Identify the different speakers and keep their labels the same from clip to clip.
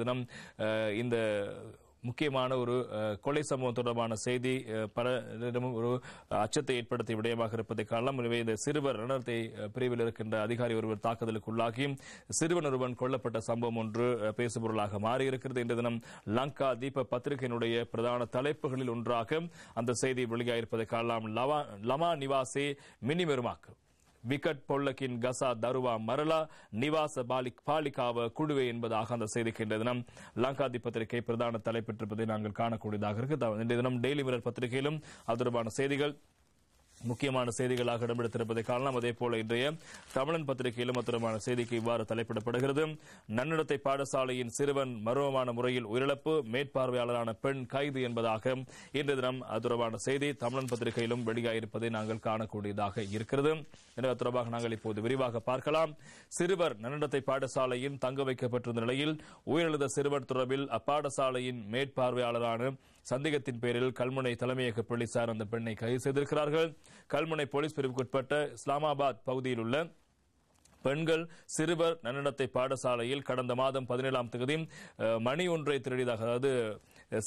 Speaker 1: தினம் இந்த முக்கியமான ஒரு கொலை சம்பவம் தொடர்பான செய்தி பலரிடமும் ஒரு அச்சத்தை ஏற்படுத்திய விடயமாக இருப்பதை காணலாம். எனவே இந்த சிறுவர் ரணத்தை பிரிவில் இருக்கின்ற அதிகாரி ஒருவர் தாக்குதலுக்கு உள்ளாகி சிறுவன் ஒருவன் கொல்லப்பட்ட சம்பவம் ஒன்று பேசுபொருளாக மாறியிருக்கிறது. இன்று தினம் லங்கா தீப பத்திரிகையினுடைய பிரதான தலைப்புகளில் ஒன்றாக அந்த செய்தி வெளியாயிருப்பதை காணலாம். லமா நிவாசி மினிமெருமாக்கு விக்கட் பொல்லக்கின் கசா தருவா மரலா நிவாச பாலிகாவ குழுவே என்பதாக அந்த செய்திக்கு இன்றைய தினம் லங்காதி பத்திரிகை பிரதான தலைப்பெற்றிருப்பதை நாங்கள் காணக்கூடியதாக இருக்கு. இன்றைய தினம் டெய்லி மிரர் பத்திரிகையிலும் அது தொடர்பான செய்திகள் முக்கியமான செய்திகளாக இடம்பெடுத்திருப்பதை காணலாம். அதேபோல இன்றைய தமிழன் பத்திரிகையிலும் தொடர்பான செய்திக்கு இவ்வாறு தலைப்பிடப்படுகிறது. நன்னடத்தை பாடசாலையின் சிறுவன் மர்மமான முறையில் உயிரிழப்பு, மேற்பார்வையாளரான பெண் கைது என்பதாக இன்றைய தினம் அது தொடர்பான செய்தி தமிழன் பத்திரிகையிலும் வெளியாயிருப்பதை நாங்கள் காணக்கூடியதாக இருக்கிறது. எனவே தொடர்பாக நாங்கள் இப்போது விரிவாக பார்க்கலாம். சிறுவர் நன்னடத்தை பாடசாலையின் தங்க வைக்கப்பட்டிருந்த நிலையில் உயிரிழந்த சிறுவர் தொடர்பில் அப்பாடசாலையின் மேற்பார்வையாளரான சந்தேகத்தின் பேரில் கல்முனை தலைமையக போலீசார் அந்த பெண்ணை கைது செய்திருக்கிறார்கள். கல்முனை போலீஸ் பிரிவுக்குட்பட்ட இஸ்லாமாபாத் பகுதியில் உள்ள பெண்கள் சிறுவர் நன்னடத்தை பாடசாலையில் கடந்த மாதம் 17ஆம் தேதி மணி ஒன்றை திருடியதாக, அதாவது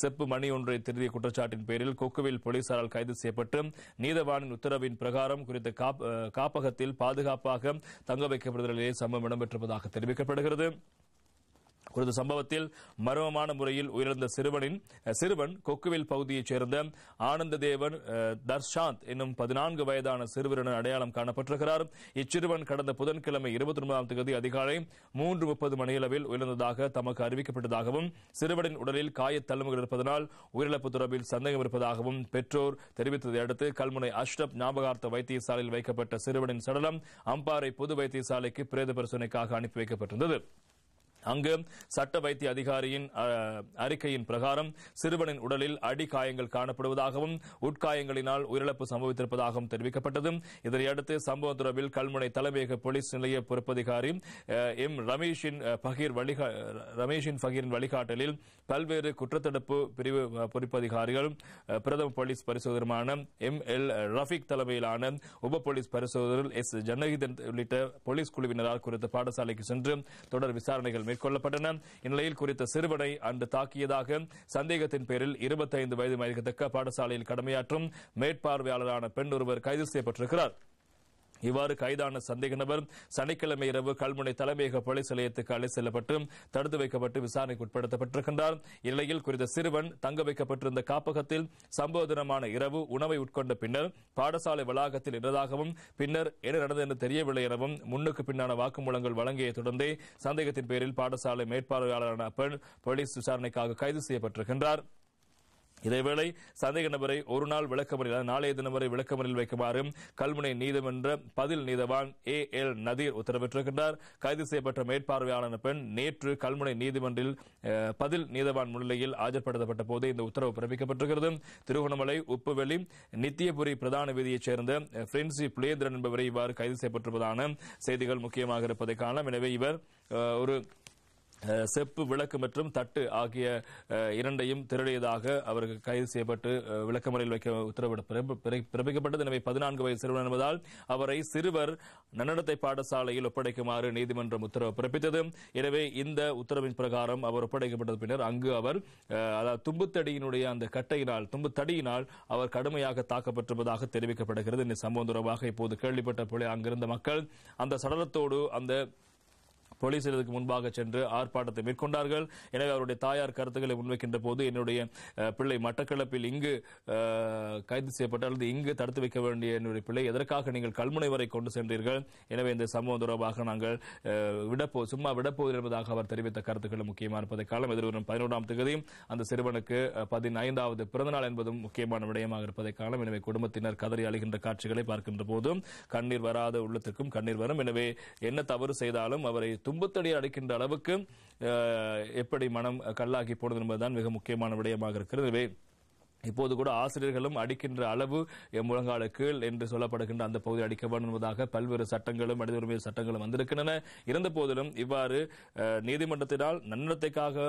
Speaker 1: செப்பு மணி ஒன்றை திருடிய குற்றச்சாட்டின் பேரில் கொக்குவில் போலீசாரால் கைது செய்யப்பட்டு நீதவானின் உத்தரவின் பிரகாரம் குறித்த காப்பகத்தில் பாதுகாப்பாக தங்க வைக்கப்பட்ட நிலையில் சம்பவம் இடம்பெற்றிருப்பதாக தெரிவிக்கப்படுகிறது. குறித்த சம்பவத்தில் மர்மமான முறையில் உயிரிழந்த சிறுவன் கொக்குவில் பகுதியைச் சேர்ந்த ஆனந்ததேவன் தர்ஷாந்த் என்னும் 14 வயதான சிறுவன் அடையாளம் காணப்பட்டிருக்கிறார். இச்சிறுவன் கடந்த புதன்கிழமை 29ஆம் தேதி அதிகாலை 3:30 மணியளவில் உயிரிழந்ததாக தமக்கு அறிவிக்கப்பட்டதாகவும் சிறுவனின் உடலில் காயத்தழும்புகள் இருப்பதனால் உயிரிழப்பு தொடர்பில் சந்தேகம் இருப்பதாகவும் பெற்றோர் தெரிவித்ததை அடுத்து கல்முனை அஷ்ரப் ஞாபகார்த்த வைத்தியசாலையில் வைக்கப்பட்ட சிறுவனின் சடலம் அம்பாறை பொது வைத்தியசாலைக்கு பிரேத பரிசோதனைக்காக அனுப்பி வைக்கப்பட்டிருந்தது. அங்கு சட்ட வைத்திய அதிகாரியின் அறிக்கையின் பிரகாரம் சிறுவனின் உடலில் அடி காயங்கள் காணப்படுவதாகவும் உட்காயங்களினால் உயிரிழப்பு சம்பவித்திருப்பதாகவும் தெரிவிக்கப்பட்டது. இதனையடுத்து சம்பவம் தொடர்பில் கல்முனை தலைமையக போலீஸ் நிலைய பொறுப்பதிகாரி எம் ரமேஷின் பகீரின் வழிகாட்டலில் பல்வேறு குற்றத்தடுப்பு பிரிவு பொறுப்பதிகாரிகள் பிரதம போலீஸ் பரிசோதகருமான எம்.எல். ரஃபீக் தலைமையிலான உப போலீஸ் பரிசோதகர் எஸ். ஜனகிதன் உள்ளிட்ட போலீஸ் குழுவினரால் குறித்த பாடசாலைக்கு சென்று தொடர் விசாரணைகள் மேற்கொள்ளப்பட்டன. இந்நிலையில் குறித்த சிறுவனை அன்று தாக்கியதாக சந்தேகத்தின் பேரில் 25 வயது மதிக்கத்தக்க பாடசாலையில் கடமையாற்றும் மேற்பார்வையாளரான பெண் ஒருவர் கைது செய்யப்பட்டிருக்கிறார். இவ்வாறு கைதான சந்தேக நபர் சனிக்கிழமை இரவு கல்முனை தலைமையக போலீஸ் நிலையத்துக்கு அழைத்து செல்லப்பட்டு தடுத்து வைக்கப்பட்டு விசாரணைக்கு உட்படுத்தப்பட்டிருக்கின்றார். இந்நிலையில் குறித்த சிறுவன் தங்க வைக்கப்பட்டிருந்த காப்பகத்தில் சம்பவ தினமான இரவு உணவை உட்கொண்ட பின்னர் பாடசாலை வளாகத்தில் இருந்ததாகவும் பின்னர் என்ன நடந்தது என்று தெரியவில்லை எனவும் முன்னுக்கு பின்னான வாக்குமூலங்கள் வழங்கிய தொடர்ந்தே சந்தேகத்தின் பேரில் பாடசாலை மேற்பார்வையாளரான பெண் போலீஸ் விசாரணைக்காக கைது செய்யப்பட்டிருக்கின்றார். இதேவேளை சந்தேக நபரை ஒரு நாள் விளக்கமறியல் நாளைய தினம் வரை விளக்கமறியல் வைக்குமாறு கல்முனை நீதிமன்ற பதில் நீதவான் A.L. நதீர் உத்தரவிட்டிருக்கின்றார். கைது செய்யப்பட்ட மேற்பார்வையாளர் பெண் நேற்று கல்முனை நீதிமன்றில் பதில் நீதவான் முன்னிலையில் ஆஜர்படுத்தப்பட்ட போது இந்த உத்தரவு பிறப்பிக்கப்பட்டிருக்கிறது. திருகோணமலை உப்புவெளி நித்தியபுரி பிரதான வீதியைச் சேர்ந்த பிரின்சி புலேந்திரன் என்பவரை இவ்வாறு கைது செய்யப்பட்டிருப்பதான செய்திகள் முக்கியமாக இருப்பதை காணலாம். எனவே இவர் ஒரு செப்பு விளக்கு மற்றும் தட்டு ஆகிய இரண்டையும் திருடியதாக அவருக்கு கைது செய்யப்பட்டு விளக்கமறையில் வைக்க உத்தரவு பிறப்பிக்கப்பட்டது. எனவே 14 வயது சிறுவன் என்பதால் அவரை சிறுவர் நன்னடத்தை பாடசாலையில் ஒப்படைக்குமாறு நீதிமன்றம் உத்தரவு பிறப்பித்தது. எனவே இந்த உத்தரவின் பிரகாரம் அவர் ஒப்படைக்கப்பட்ட பின்னர் அங்கு அவர் தும்புத்தடியினுடைய அந்த தும்புத்தடியினால் அவர் கடுமையாக தாக்கப்பட்டிருப்பதாக தெரிவிக்கப்படுகிறது. இந்த சம்பவம் தொடர்பாக இப்போது கேள்விப்பட்ட அங்கிருந்த மக்கள் அந்த சடலத்தோடு அந்த போலீஸ் நிலையத்துக்கு முன்பாக சென்று ஆர்ப்பாட்டத்தை மேற்கொண்டார்கள். எனவே அவருடைய தாயார் கருத்துக்களை முன்வைக்கின்ற போது என்னுடைய பிள்ளை மட்டக்களப்பில் இங்கு கைது செய்யப்பட்ட அல்லது இங்கு தடுத்து வைக்க வேண்டிய என்னுடைய பிள்ளை எதற்காக நீங்கள் கல்முனை வரை கொண்டு சென்றீர்கள்? எனவே இந்த சம்பவம் தொடர்பாக நாங்கள் சும்மா விடப்போவது என்பதாக அவர் தெரிவித்த கருத்துக்கள் முக்கியமாக இருப்பதை காலம் எதிர்வரும் 11ஆம் தேதி அந்த சிறுவனுக்கு 15வது பிறந்தநாள் என்பதும் முக்கியமான விடயமாக இருப்பதை காலம். எனவே குடும்பத்தினர் கதறி அழுகின்ற காட்சிகளை பார்க்கின்ற போதும் கண்ணீர் வராத உள்ளத்திற்கும் கண்ணீர் வரும். எனவே என்ன தவறு செய்தாலும் அவரை தும்புத்தடி அடிக்கின்ற அளவுக்கு எப்படி மனம் கல்லாகி போனது என்பதுதான் மிக முக்கியமான விடயமாக இருக்கிறது. இப்போது கூட ஆசிரியர்களும் அடிக்கின்ற அளவு முழங்கால கீழ் என்று சொல்லப்படுகின்ற அந்த பகுதி அடிக்க வேண்டும் என்பதாக பல்வேறு சட்டங்களும் மனித உரிமை சட்டங்களும் வந்திருக்கின்றன. இருந்த போதிலும் இவ்வாறு நீதிமன்றத்தினால் நன்னடத்தைக்காக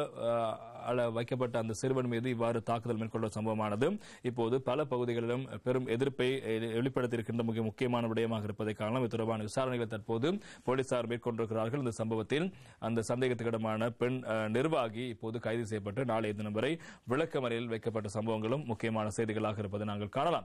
Speaker 1: வைக்கப்பட்ட அந்த சிறுவன் மீது இவ்வாறு தாக்குதல் மேற்கொண்ட சம்பவமானது இப்போது பல பகுதிகளிலும் பெரும் எதிர்ப்பை வெளிப்படுத்தியிருக்கின்ற மிக முக்கியமான விடயமாக இருப்பதை காரணம். இது தொடர்பான விசாரணைகளை தற்போது போலீசார் மேற்கொண்டிருக்கிறார்கள். இந்த சம்பவத்தில் அந்த சந்தேகத்துக்கிடமான பெண் நிர்வாகி இப்போது கைது செய்யப்பட்டு நாளைய தினம் வரை விளக்கமறையில் வைக்கப்பட்ட சம்பவங்களும் முக்கியமான செய்திகளாக இருப்பதை நாங்கள் காணலாம்.